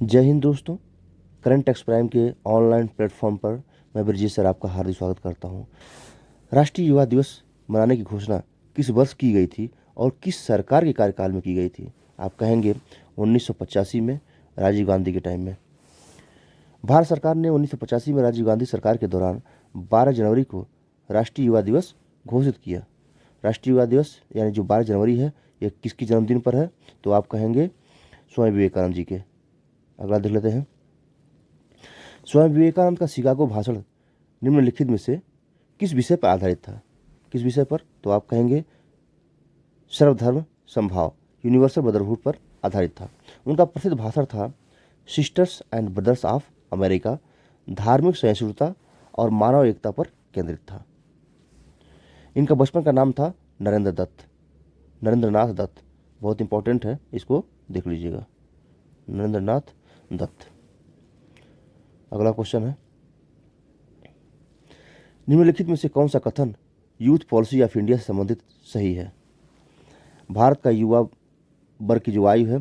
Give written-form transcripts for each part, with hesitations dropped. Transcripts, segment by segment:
जय हिंद दोस्तों। Current text prime के ऑनलाइन प्लेटफॉर्म पर मैं ब्रजेश सर आपका हार्दिक स्वागत करता हूं। राष्ट्रीय युवा दिवस मनाने की घोषणा किस वर्ष की गई थी और किस सरकार के कार्यकाल में की गई थी? आप कहेंगे 1985 में, राजीव गांधी के टाइम में। भारत सरकार ने 1985 में राजीव गांधी सरकार के दौरान 12 जनवरी को राष्ट्रीय युवा दिवस घोषित किया। राष्ट्रीय युवा दिवस यानी जो 12 जनवरी है, ये किसकी जन्मदिन पर है? तो आप कहेंगे स्वामी विवेकानंद जी के। अगला देख लेते हैं। स्वामी विवेकानंद का शिकागो भाषण निम्नलिखित में से किस विषय पर आधारित था? किस विषय पर? तो आप कहेंगे सर्वधर्म समभाव, यूनिवर्सल ब्रदरहुड पर आधारित था। उनका प्रसिद्ध भाषण था sisters and brothers of America, धार्मिक सहिष्णुता और मानव एकता पर केंद्रित था। इनका बचपन का नाम था नरेंद्र दत्त, नरेंद्रनाथ दत्त। बहुत इंपॉर्टेंट है, इसको देख लीजिएगा, नरेंद्रनाथ दत्त। अगला क्वेश्चन है, निम्नलिखित में से कौन सा कथन यूथ पॉलिसी ऑफ इंडिया से संबंधित सही है? भारत का युवा वर्ग की जो आयु है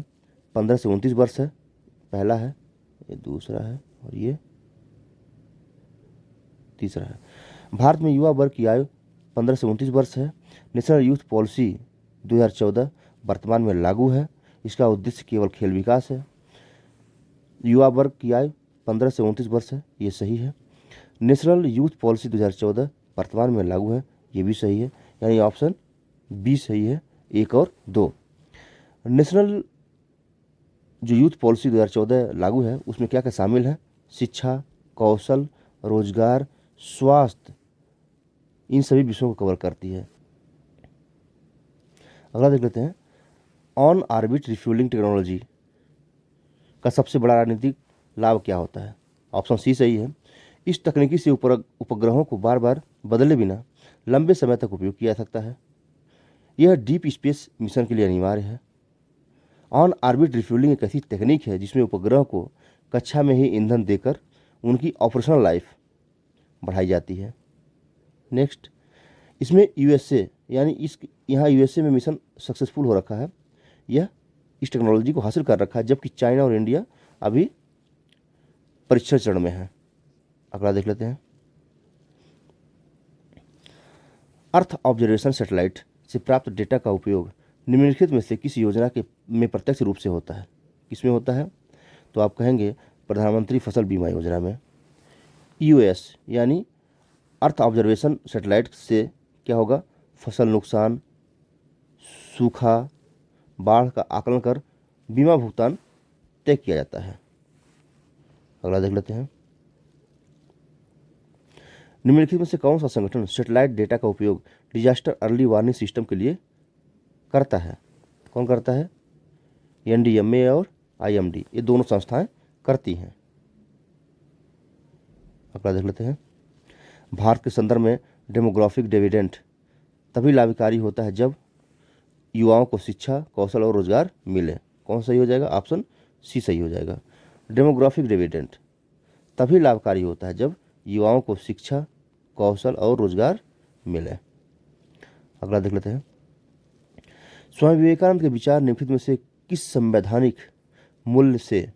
15 से 29 वर्ष है, पहला है, ये दूसरा है और ये तीसरा है। भारत में युवा वर्ग की आयु 15 से 29 वर्ष है। नेशनल यूथ पॉलिसी 2014 वर्तमान में लागू है। इसका उद्देश्य केवल खेल विकास है। युवा वर्ग की आयु 15 से 29 वर्ष है, ये सही है। नेशनल यूथ पॉलिसी 2014 वर्तमान में लागू है, ये भी सही है, यानी ऑप्शन बी सही है, 1 और 2। नेशनल जो यूथ पॉलिसी 2014 लागू है उसमें क्या क्या शामिल है? शिक्षा, कौशल, रोजगार, स्वास्थ्य, इन सभी विषयों को कवर करती है। अगला देख लेते हैं, ऑन ऑर्बिट रिफ्यूलिंग टेक्नोलॉजी का सबसे बड़ा राजनीतिक लाभ क्या होता है? ऑप्शन सी सही है। इस तकनीकी से उपग्रहों को बार बार बदले बिना लंबे समय तक उपयोग किया जा सकता है। यह डीप स्पेस मिशन के लिए अनिवार्य है। ऑन ऑर्बिट रिफ्यूलिंग एक ऐसी तकनीक है जिसमें उपग्रह को कक्षा में ही ईंधन देकर उनकी ऑपरेशनल लाइफ बढ़ाई जाती है। नेक्स्ट, इसमें यूएसए यानी यहाँ यूएसए में मिशन सक्सेसफुल हो रखा है, यह इस टेक्नोलॉजी को हासिल कर रखा है, जबकि चाइना और इंडिया अभी परीक्षण चरण में है। अगला देख लेते हैं, अर्थ ऑब्जर्वेशन सैटेलाइट से प्राप्त डेटा का उपयोग निम्नलिखित में से किस योजना के में प्रत्यक्ष रूप से होता है? किसमें होता है? तो आप कहेंगे प्रधानमंत्री फसल बीमा योजना में। ईओएस यानी अर्थ ऑब्जर्वेशन सैटेलाइट से क्या होगा? फसल नुकसान, सूखा, बाढ़ का आकलन कर बीमा भुगतान तय किया जाता है। अगला देख लेते हैं, निम्नलिखित में से कौन सा संगठन सैटेलाइट डेटा का उपयोग डिजास्टर अर्ली वार्निंग सिस्टम के लिए करता है? कौन करता है? एनडीएमए और आईएमडी, ये दोनों संस्थाएं करती हैं। अगला देख लेते हैं, भारत के संदर्भ में डेमोग्राफिक डिविडेंड तभी लाभकारी होता है जब युवाओं को शिक्षा, कौशल और रोजगार मिले। कौन सही हो जाएगा? ऑप्शन सी सही हो जाएगा। डेमोग्राफिक डिविडेंड तभी लाभकारी होता है जब युवाओं को शिक्षा, कौशल और रोजगार मिले। अगला देख लेते हैं, स्वामी विवेकानंद के विचार निम्नलिखित में से किस संवैधानिक मूल्य से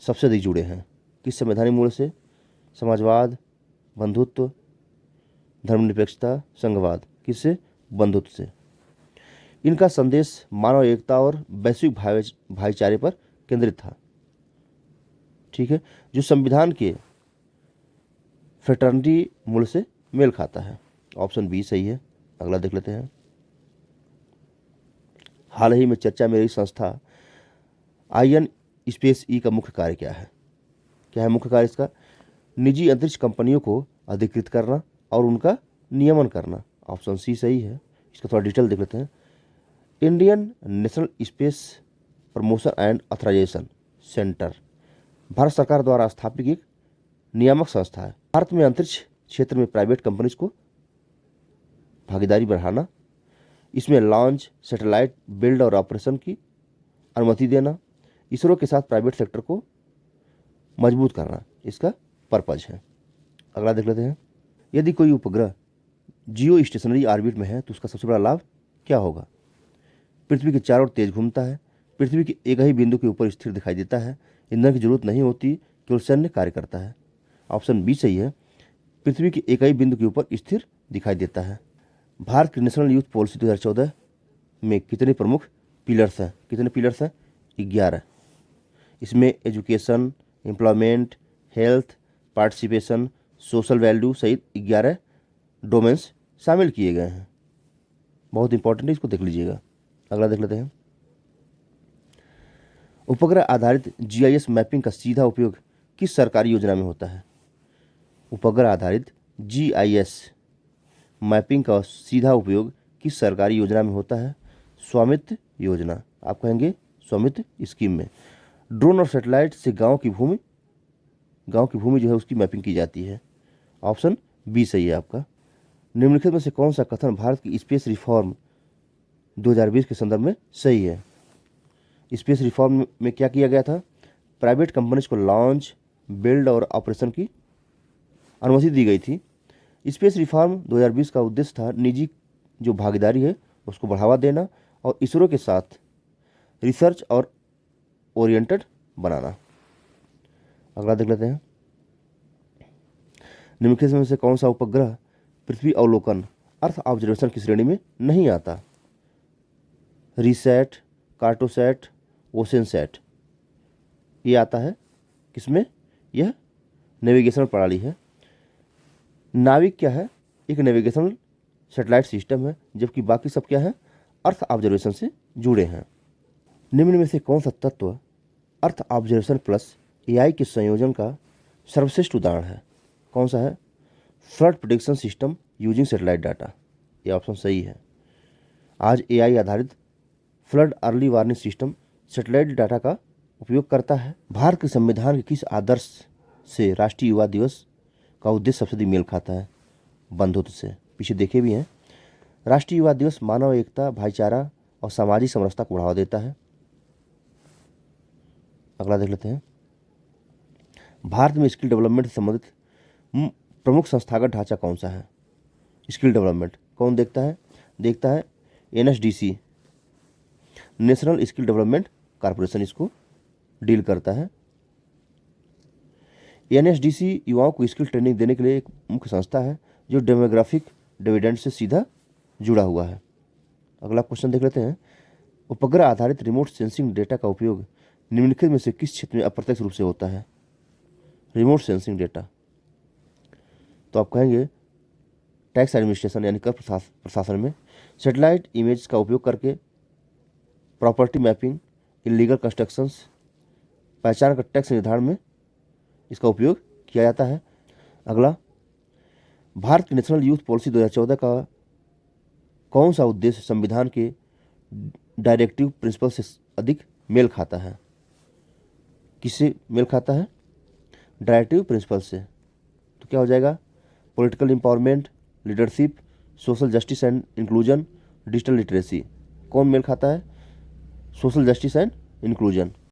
सबसे अधिक जुड़े हैं? किस संवैधानिक मूल्य से? समाजवाद, बंधुत्व, धर्मनिरपेक्षता, संघवाद। किससे? बंधुत्व से। इनका संदेश मानव एकता और वैश्विक भाईचारे पर केंद्रित था। ठीक है, जो संविधान के फ्रेटर्निटी मूल्य से मेल खाता है। ऑप्शन बी सही है। अगला देख लेते हैं, हाल ही में चर्चा में रही संस्था आईएन स्पेस ई का मुख्य कार्य क्या है? क्या है मुख्य कार्य इसका? निजी अंतरिक्ष कंपनियों को अधिकृत करना और उनका नियमन करना। ऑप्शन सी सही है। इसका थोड़ा डिटेल देख लेते हैं, Indian National Space Promotion and Authorisation Centre Bharat सरकार द्वारा स्थापित एक नियामक संस्था है। भारत में अंतरिक्ष क्षेत्र में प्राइवेट कंपनीज को भागीदारी बढ़ाना, इसमें लॉन्च, सैटेलाइट बिल्ड और ऑपरेशन की अनुमति देना, इसरो के साथ प्राइवेट सेक्टर को मजबूत करना, इसका पर्पज है। अगला देख लेते हैं, यदि कोई उपग्रह जियो स्टेशनरी ऑर्बिट में है तो उसका सबसे बड़ा लाभ क्या होगा? पृथ्वी के चारों ओर तेज घूमता है, पृथ्वी के एक ही बिंदु के ऊपर स्थिर दिखाई देता है। ईंधन की जरूरत नहीं होती, केवल सैन्य कार्य करता है। ऑप्शन बी सही है, पृथ्वी के एक ही बिंदु के ऊपर स्थिर दिखाई देता है। भारत की नेशनल यूथ पॉलिसी 2014 में कितने प्रमुख पिलर्स हैं? कितने पिलर्स हैं? 11। इसमें education, employment, health, participation, social value सहित 11 डोमेन्स शामिल किए गए हैं। बहुत इंपॉर्टेंट है, इसको देख लीजिएगा। अगला देख लेते हैं। उपग्रह आधारित जीआईएस मैपिंग का सीधा उपयोग किस सरकारी योजना में होता है? उपग्रह आधारित जीआईएस मैपिंग का सीधा उपयोग किस सरकारी योजना में होता है? स्वामित्व योजना, आप कहेंगे स्वामित्व स्कीम में। ड्रोन और सैटेलाइट से गांव की भूमि जो है उसकी मैपिंग की जाती है। ऑप्शन बी सही है आपका। निम्नलिखित में से कौन सा कथन भारत की स्पेस रिफॉर्म 2020 के संदर्भ में सही है? स्पेस रिफॉर्म में क्या किया गया था? प्राइवेट कंपनीज को लॉन्च, बिल्ड और ऑपरेशन की अनुमति दी गई थी। स्पेस रिफॉर्म 2020 का उद्देश्य था निजी जो भागीदारी है उसको बढ़ावा देना और इसरो के साथ रिसर्च और ओरिएंटेड बनाना। अगला देख लेते हैं। निम्नलिखित में से कौन सा उपग्रह पृथ्वी अवलोकन अर्थ ऑब्जर्वेशन की श्रेणी में नहीं आता? रीसैट, कार्टोसैट, ओशनसैट। ये आता है किसमें? यह नेविगेशनल प्रणाली है। नाविक क्या है? एक नेविगेशनल सैटेलाइट सिस्टम है, जबकि बाकी सब क्या है? अर्थ ऑब्जर्वेशन से जुड़े हैं। निम्न में से कौन सा तत्व अर्थ ऑब्जर्वेशन प्लस एआई के संयोजन का सर्वश्रेष्ठ उदाहरण है? कौन सा है? Flood prediction system using satellite data. ये ऑप्शन सही है। आज एआई आधारित flood early warning system satellite data का उपयोग करता है। भारत के संविधान के किस आदर्श से राष्ट्रीय युवा दिवस का उद्देश्य सबसे अधिक मेल खाता है? बंधुत्व से। पीछे देखे भी हैं। राष्ट्रीय युवा दिवस मानव एकता, भाईचारा और सामाजिक समरसता को बढ़ावा देता है। अगला देख लेते हैं। भारत में स्किल डेवलपमेंट से संबंधित प्रमुख संस्थागत ढांचा कौन सा है? स्किल डेवलपमेंट कौन देखता है? NSDC, national skill development corporation इसको डील करता है। एनएसडीसी युवाओं को स्किल ट्रेनिंग देने के लिए एक मुख्य संस्था है जो डेमोग्राफिक डिविडेंड से सीधा जुड़ा हुआ है। अगला क्वेश्चन देख लेते हैं। उपग्रह आधारित रिमोट सेंसिंग डेटा का उपयोग निम्नलिखित में से किस क्षेत्र में अप्रत्यक्ष रूप से होता है? रिमोट सेंसिंग डेटा, तो आप कहेंगे टैक्स एडमिनिस्ट्रेशन यानी कर प्रशासन में। सैटेलाइट इमेज का उपयोग करके प्रॉपर्टी मैपिंग, इलीगल कंस्ट्रक्शंस, पहचान का टैक्स निर्धारण में इसका उपयोग किया जाता है। अगला, भारत की नेशनल यूथ पॉलिसी 2014 का कौन सा उद्देश्य संविधान के डायरेक्टिव प्रिंसिपल से अधिक मेल खाता है? किससे मेल खाता है? डायरेक्टिव प्रिंसिपल से। तो क्या हो जाएगा? Political empowerment, leadership, social justice and inclusion, digital literacy. कौन मेल खाता है? Social justice and inclusion.